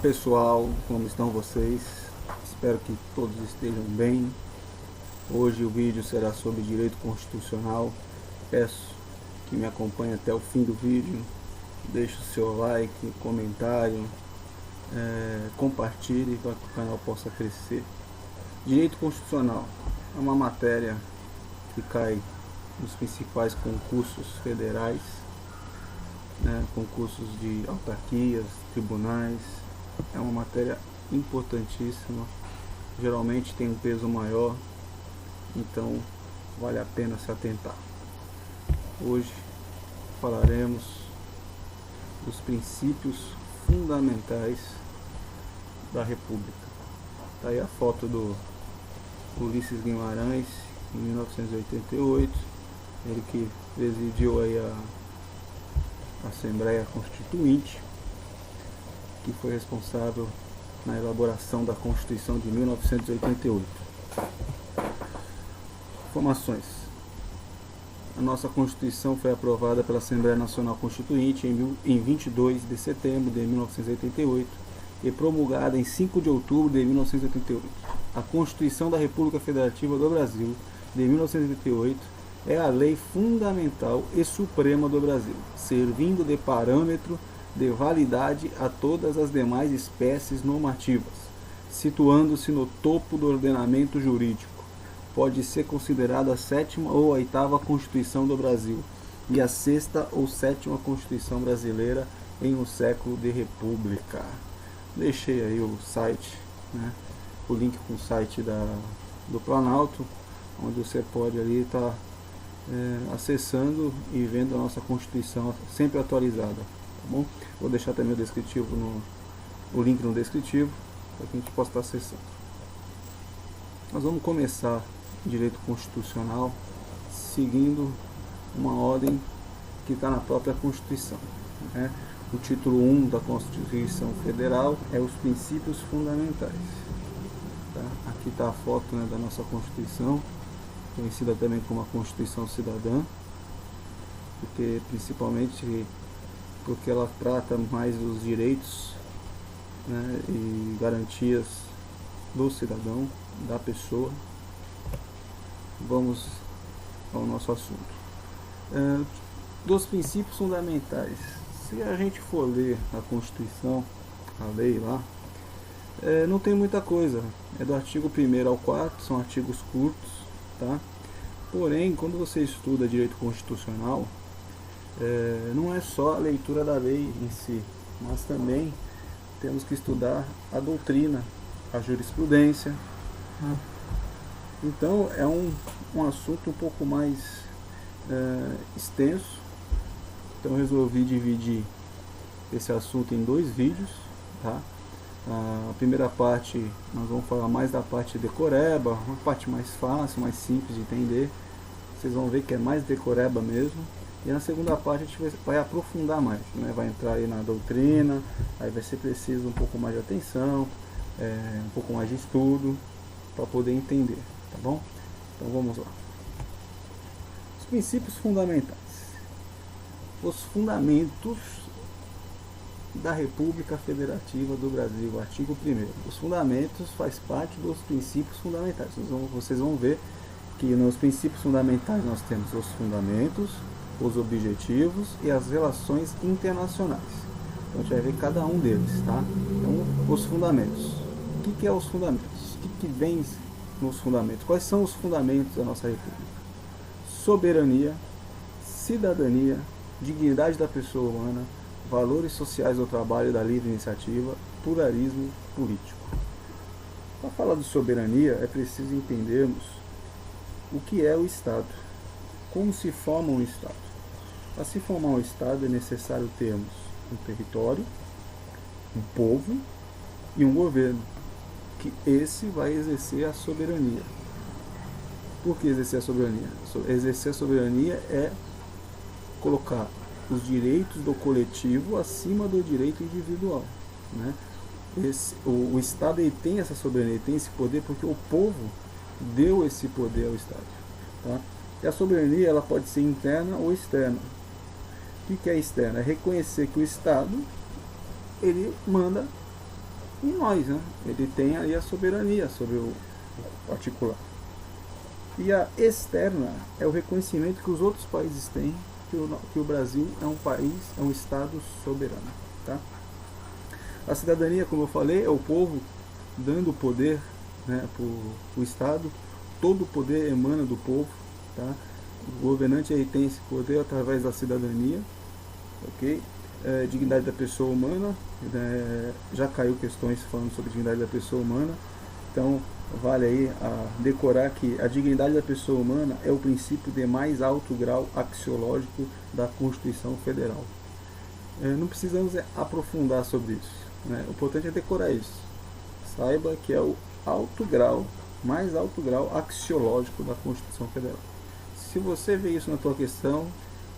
pessoal, como estão vocês? Espero que todos estejam bem. Hoje o vídeo será sobre direito constitucional. Peço que me acompanhe até o fim do vídeo. Deixe o seu like, comentário, compartilhe para que o canal possa crescer. Direito constitucional é uma matéria que cai nos principais concursos federais, concursos de autarquias, tribunais. É uma matéria importantíssima, geralmente tem um peso maior, então vale a pena se atentar. Hoje falaremos dos princípios fundamentais da República. Está aí a foto do Ulisses Guimarães em 1988, ele que presidiu aí a Assembleia Constituinte, que foi responsável na elaboração da Constituição de 1988. Informações. A nossa Constituição foi aprovada pela Assembleia Nacional Constituinte em 22 de setembro de 1988 e promulgada em 5 de outubro de 1988. A Constituição da República Federativa do Brasil de 1988 é a lei fundamental e suprema do Brasil, servindo de parâmetro de validade a todas as demais espécies normativas, situando-se no topo do ordenamento jurídico. Pode ser considerada a 7ª ou a 8ª Constituição do Brasil e a 6ª ou 7ª Constituição brasileira em um século de república. Deixei aí o site, o link com o site do Planalto, onde você pode ali estar acessando e vendo a nossa Constituição sempre atualizada. Tá bom? Vou deixar também o link no descritivo para que a gente possa estar acessando. Nós vamos começar direito constitucional seguindo uma ordem que está na própria Constituição. O título 1 da Constituição Federal é os princípios fundamentais. Tá? Aqui está a foto da nossa Constituição, conhecida também como a Constituição Cidadã, porque ela trata mais dos direitos e garantias do cidadão, da pessoa. Vamos ao nosso assunto. Dos princípios fundamentais. Se a gente for ler a Constituição, a lei lá, não tem muita coisa. É do artigo 1º ao 4º, são artigos curtos, tá? Porém, quando você estuda direito constitucional, não é só a leitura da lei em si, mas também temos que estudar a doutrina, a jurisprudência. Então é um assunto um pouco mais extenso. Então resolvi dividir esse assunto em 2 vídeos, tá? A primeira parte nós vamos falar mais da parte decoreba, uma parte mais fácil, mais simples de entender. Vocês vão ver que é mais decoreba mesmo. E na segunda parte a gente vai aprofundar mais, vai entrar aí na doutrina, aí vai ser preciso um pouco mais de atenção, um pouco mais de estudo, para poder entender, tá bom? Então vamos lá. Os princípios fundamentais. Os fundamentos da República Federativa do Brasil, artigo 1º. Os fundamentos faz parte dos princípios fundamentais. Vocês vão ver que nos princípios fundamentais nós temos os fundamentos, os objetivos e as relações internacionais. Então a gente vai ver cada um deles, tá? Então, os fundamentos. O que é os fundamentos? O que vem nos fundamentos? Quais são os fundamentos da nossa República? Soberania, cidadania, dignidade da pessoa humana, valores sociais do trabalho e da livre iniciativa, pluralismo político. Para falar de soberania, é preciso entendermos o que é o Estado, como se forma um Estado. Para se formar um Estado é necessário termos um território, um povo e um governo, que esse vai exercer a soberania. Por que exercer a soberania? Exercer a soberania é colocar os direitos do coletivo acima do direito individual. O Estado ele tem essa soberania, ele tem esse poder porque o povo deu esse poder ao Estado. Tá? E a soberania ela pode ser interna ou externa. O que é externa? É reconhecer que o Estado ele manda em nós, né? Ele tem aí a soberania sobre o particular. E a externa é o reconhecimento que os outros países têm que o Brasil é um país, é um Estado soberano. Tá? A cidadania, como eu falei, é o povo dando poder, né, para o Estado. Todo o poder emana do povo. Tá? O governante aí tem esse poder através da cidadania. Ok? Dignidade da pessoa humana. Já caiu questões falando sobre dignidade da pessoa humana. Então, vale aí a decorar que a dignidade da pessoa humana é o princípio de mais alto grau axiológico da Constituição Federal. Não precisamos aprofundar sobre isso, né? O importante é decorar isso. Saiba que é o alto grau, mais alto grau axiológico da Constituição Federal. Se você vê isso na tua questão,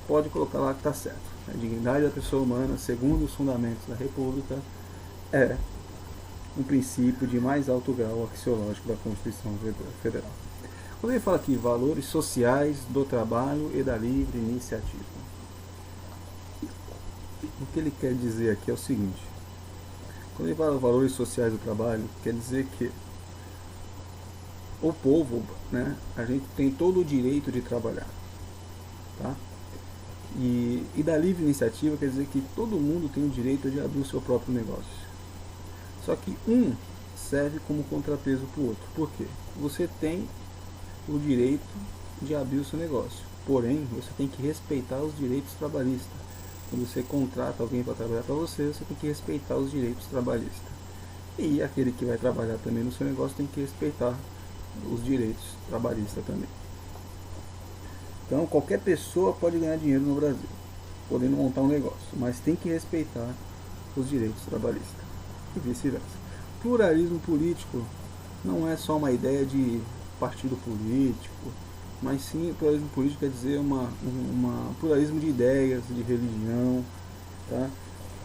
pode colocar lá que está certo. A dignidade da pessoa humana, segundo os fundamentos da República, é um princípio de mais alto grau axiológico da Constituição Federal. Quando ele fala aqui, valores sociais do trabalho e da livre iniciativa, o que ele quer dizer aqui é o seguinte: quando ele fala valores sociais do trabalho, quer dizer que o povo, né, a gente tem todo o direito de trabalhar, tá? E da livre iniciativa quer dizer que todo mundo tem o direito de abrir o seu próprio negócio. Só que um serve como contrapeso para o outro. Por quê? Você tem o direito de abrir o seu negócio, porém você tem que respeitar os direitos trabalhistas. Quando você contrata alguém para trabalhar para você, você tem que respeitar os direitos trabalhistas. E aquele que vai trabalhar também no seu negócio tem que respeitar os direitos trabalhistas também. Então qualquer pessoa pode ganhar dinheiro no Brasil, podendo montar um negócio, mas tem que respeitar os direitos trabalhistas. E vice-versa. Pluralismo político não é só uma ideia de partido político, mas sim, pluralismo político quer dizer uma pluralismo de ideias, de religião, tá?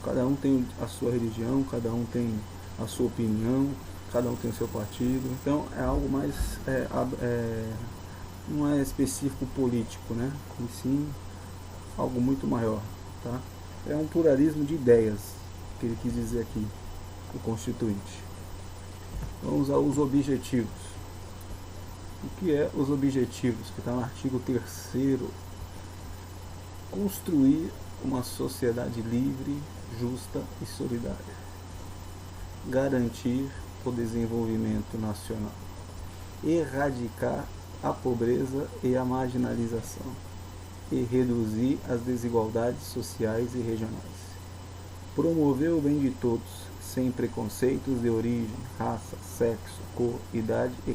Cada um tem a sua religião, cada um tem a sua opinião, cada um tem o seu partido, então é algo mais, não é específico político, né? E sim algo muito maior, tá? É um pluralismo de ideias, que ele quis dizer aqui, o Constituinte. Vamos aos objetivos. O que é os objetivos? Que está no artigo 3º. Construir uma sociedade livre, justa e solidária. Garantir o desenvolvimento nacional. Erradicar a pobreza e a marginalização. E reduzir as desigualdades sociais e regionais. Promover o bem de todos, sem preconceitos de origem, raça, sexo, cor, idade e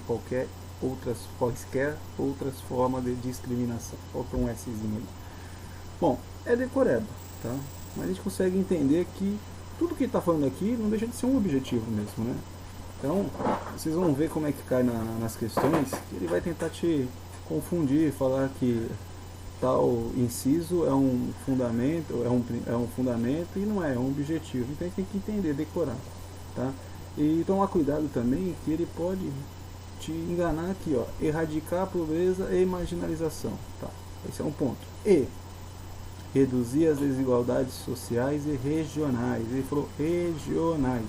quaisquer outras formas de discriminação. Falta um Szinho ali. Bom, é decoreba, tá? Mas a gente consegue entender que tudo que ele está falando aqui não deixa de ser um objetivo mesmo, né? Então, vocês vão ver como é que cai nas questões, que ele vai tentar te confundir, falar que tal inciso é um fundamento, é um fundamento e não é um objetivo. Então a gente tem que entender, decorar, tá? E tomar cuidado também que ele pode te enganar aqui, ó, erradicar a pobreza e marginalização, tá? Esse é um ponto. E reduzir as desigualdades sociais e regionais. Ele falou regionais.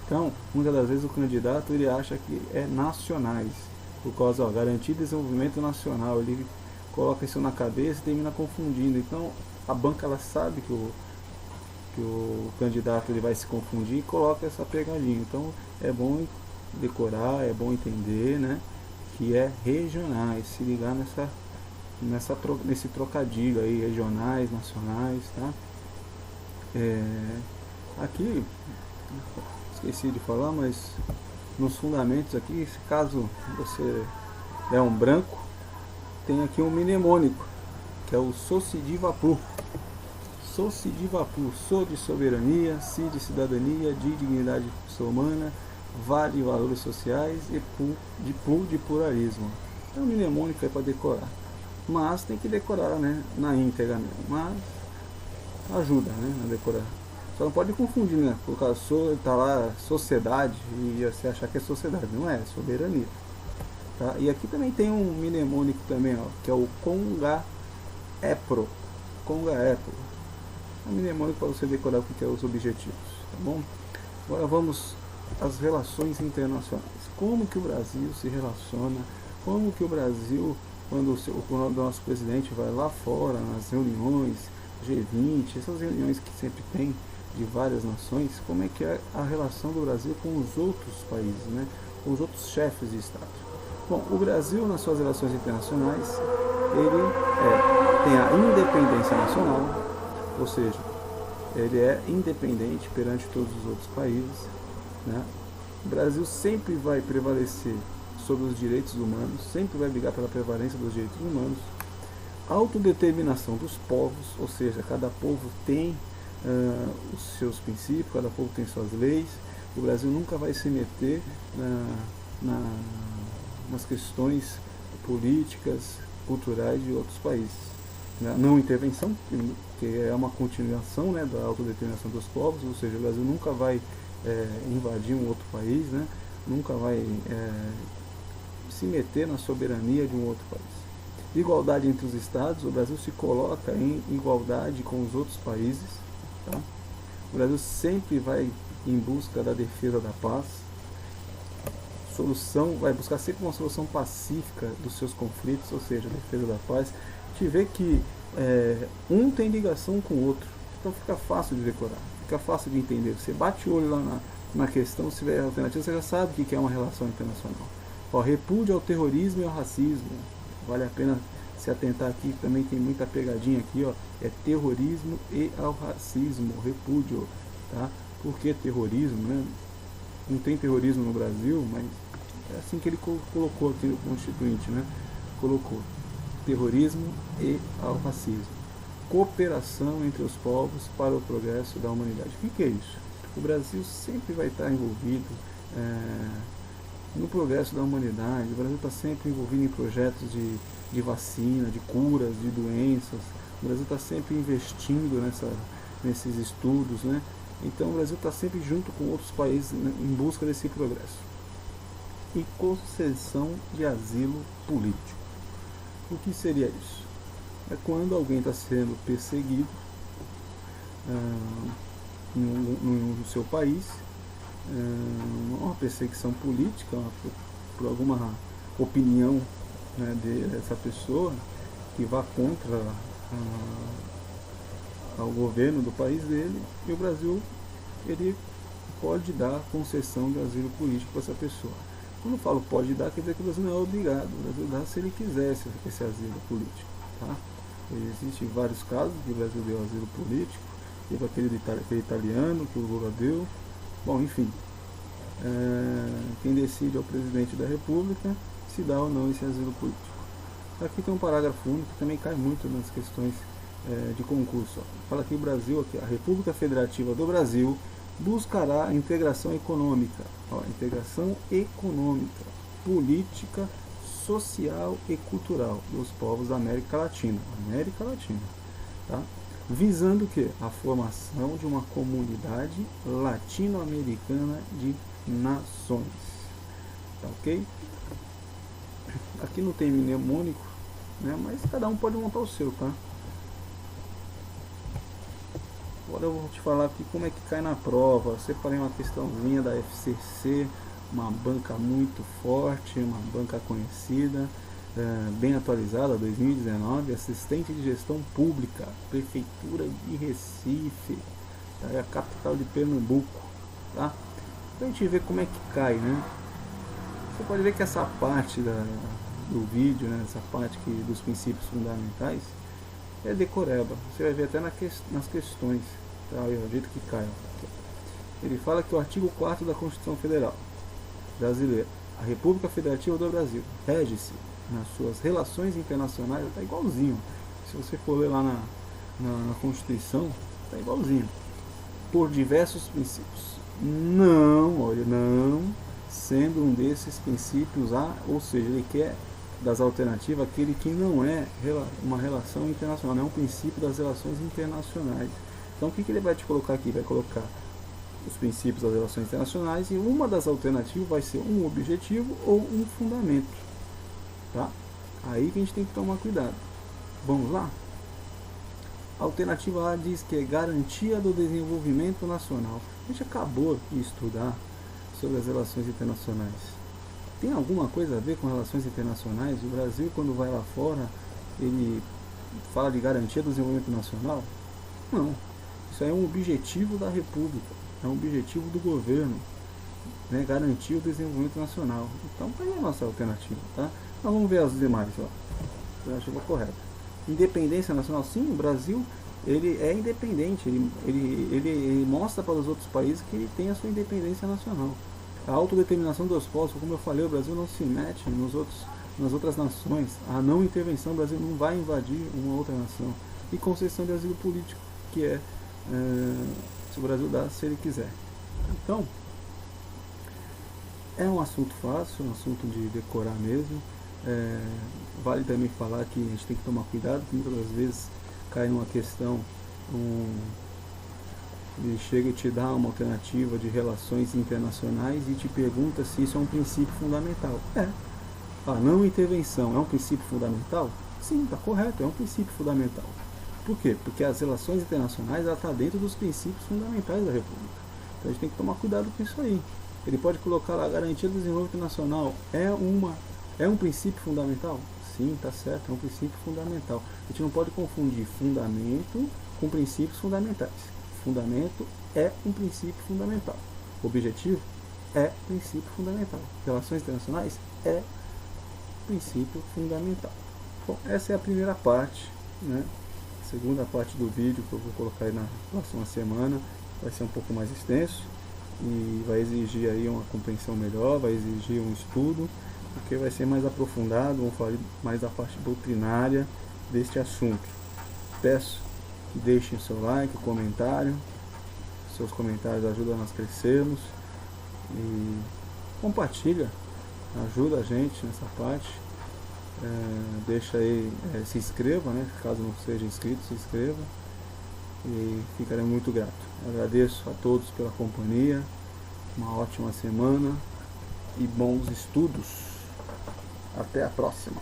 Então, muitas das vezes o candidato ele acha que é nacionais, por causa, ó, garantir desenvolvimento nacional. Ele coloca isso na cabeça e termina confundindo. Então a banca ela sabe que o candidato ele vai se confundir e coloca essa pegadinha. Então é bom decorar, é bom entender, né, que é regionais, se ligar nesse trocadilho aí, regionais, nacionais, tá? Aqui, esqueci de falar, mas nos fundamentos aqui, se caso você é um branco, tem aqui um mnemônico, que é o Socidivapu. Socidivapu, So de soberania, Si de cidadania, Di dignidade de pessoa humana, Va de valores sociais e Pu de pluralismo. É um mnemônico para decorar. Mas tem que decorar, né, na íntegra mesmo. Mas ajuda, né, a decorar. Só não pode confundir, né? Colocar tá lá sociedade e você achar que é sociedade. Não é, é soberania. Tá? E aqui também tem um mnemônico também, ó, que é o Conga-Epro. Conga-Epro. É um mnemônico para você decorar o que é os objetivos. Tá bom? Agora vamos as relações internacionais. Como que o Brasil se relaciona, como que o Brasil, quando o nosso presidente vai lá fora, nas reuniões, G20, essas reuniões que sempre tem de várias nações, como é que é a relação do Brasil com os outros países, né? Com os outros chefes de Estado. Bom, o Brasil, nas suas relações internacionais, ele tem a independência nacional, ou seja, ele é independente perante todos os outros países, né? O Brasil sempre vai prevalecer sobre os direitos humanos, sempre vai brigar pela prevalência dos direitos humanos, autodeterminação dos povos, ou seja, cada povo tem os seus princípios, cada povo tem suas leis. O Brasil nunca vai se meter nas questões políticas, culturais de outros países. Não intervenção, que é uma continuação, né, da autodeterminação dos povos, ou seja, o Brasil nunca vai invadir um outro país, né, nunca vai se meter na soberania de um outro país. Igualdade entre os estados, o Brasil se coloca em igualdade com os outros países. Tá? O Brasil sempre vai em busca da defesa da paz, vai buscar sempre uma solução pacífica dos seus conflitos, ou seja, a defesa da paz. A gente vê que um tem ligação com o outro, então fica fácil de decorar, fica fácil de entender. Você bate o olho lá na questão, se tiver alternativa, você já sabe o que é uma relação internacional. Ó, repúdio ao terrorismo e ao racismo. Vale a pena se atentar aqui, também tem muita pegadinha aqui, ó. É terrorismo e ao racismo, repúdio, tá? Por que terrorismo, né? Não tem terrorismo no Brasil, mas é assim que ele colocou aqui no Constituinte, né? Colocou terrorismo e ao racismo. Cooperação entre os povos para o progresso da humanidade. O que é isso? O Brasil sempre vai estar envolvido no progresso da humanidade. O Brasil está sempre envolvido em projetos de vacina, de curas, de doenças. O Brasil está sempre investindo nesses estudos, né? Então o Brasil está sempre junto com outros países, né, em busca desse progresso. E concessão de asilo político. O que seria isso? É quando alguém está sendo perseguido no seu país, uma perseguição política, por alguma opinião, né, dessa pessoa que vá contra ao governo do país dele, e o Brasil ele pode dar concessão de asilo político para essa pessoa. Quando eu falo pode dar, quer dizer que o Brasil não é obrigado, o Brasil dá se ele quisesse esse asilo político. Tá? Existem vários casos que o Brasil deu asilo político, teve aquele italiano que o Lula deu. Bom, enfim, quem decide é o presidente da República se dá ou não esse asilo político. Aqui tem um parágrafo único que também cai muito nas questões de concurso. Ó. Fala que o Brasil, aqui, a República Federativa do Brasil buscará a integração econômica, integração econômica, política, social e cultural dos povos da América Latina. Tá? Visando o quê? A formação de uma comunidade latino-americana de nações. Tá ok? Aqui não tem mnemônico, né? Mas cada um pode montar o seu, tá? Agora eu vou te falar aqui como é que cai na prova. Eu separei uma questãozinha da FCC, uma banca muito forte, uma banca conhecida, bem atualizada, 2019, assistente de gestão pública, Prefeitura de Recife, tá? É a capital de Pernambuco, tá? Então a gente vê como é que cai, né? Você pode ver que essa parte do vídeo, né, essa parte dos princípios fundamentais, é decoreba. Você vai ver até nas questões, tá? O jeito que cai. Ele fala que o artigo 4º da Constituição Federal Brasileira, a República Federativa do Brasil, rege-se nas suas relações internacionais, está igualzinho. Se você for ler lá na Constituição, está igualzinho. Por diversos princípios. Não sendo um desses princípios, ou seja, ele quer das alternativas aquele que não é uma relação internacional, não é um princípio das relações internacionais. Então o que ele vai te colocar aqui? Vai colocar os princípios das relações internacionais e uma das alternativas vai ser um objetivo ou um fundamento. Tá? Aí que a gente tem que tomar cuidado. Vamos lá? A alternativa A diz que é garantia do desenvolvimento nacional. A gente acabou de estudar sobre as relações internacionais. Tem alguma coisa a ver com relações internacionais? O Brasil, quando vai lá fora, ele fala de garantia do desenvolvimento nacional? Não. Isso é um objetivo da República, é um objetivo do governo, né, garantir o desenvolvimento nacional. Então, tá aí a nossa alternativa, tá? Nós vamos ver as demais, ó. Alternativa correta. Independência nacional, sim, o Brasil ele é independente, ele mostra para os outros países que ele tem a sua independência nacional. A autodeterminação dos povos, como eu falei, o Brasil não se mete nas outras nações. A não intervenção, o Brasil não vai invadir uma outra nação. E concessão de asilo político, que se o Brasil dá, se ele quiser. Então, é um assunto fácil, um assunto de decorar mesmo. Vale também falar que a gente tem que tomar cuidado, que muitas das vezes cai numa questão, ele chega e te dá uma alternativa de relações internacionais e te pergunta se isso é um princípio fundamental. A não intervenção é um princípio fundamental? Sim, está correto, é um princípio fundamental. Por quê? Porque as relações internacionais estão dentro dos princípios fundamentais da República. Então a gente tem que tomar cuidado com isso aí. Ele pode colocar lá, a garantia do desenvolvimento nacional é um princípio fundamental? Sim, está certo, é um princípio fundamental. A gente não pode confundir fundamento com princípios fundamentais. Fundamento é um princípio fundamental. Objetivo é princípio fundamental. Relações internacionais é princípio fundamental. Bom, essa é a primeira parte, né? A segunda parte do vídeo que eu vou colocar aí na próxima semana vai ser um pouco mais extenso e vai exigir aí uma compreensão melhor, vai exigir um estudo, porque vai ser mais aprofundado, vamos falar mais da parte doutrinária deste assunto. Peço que deixem o seu like, o comentário, seus comentários ajudam a nós crescermos e compartilha, ajuda a gente nessa parte. Deixa aí, se inscreva, né? Caso não seja inscrito, se inscreva e ficarei muito grato. Agradeço a todos pela companhia, uma ótima semana e bons estudos. Até a próxima.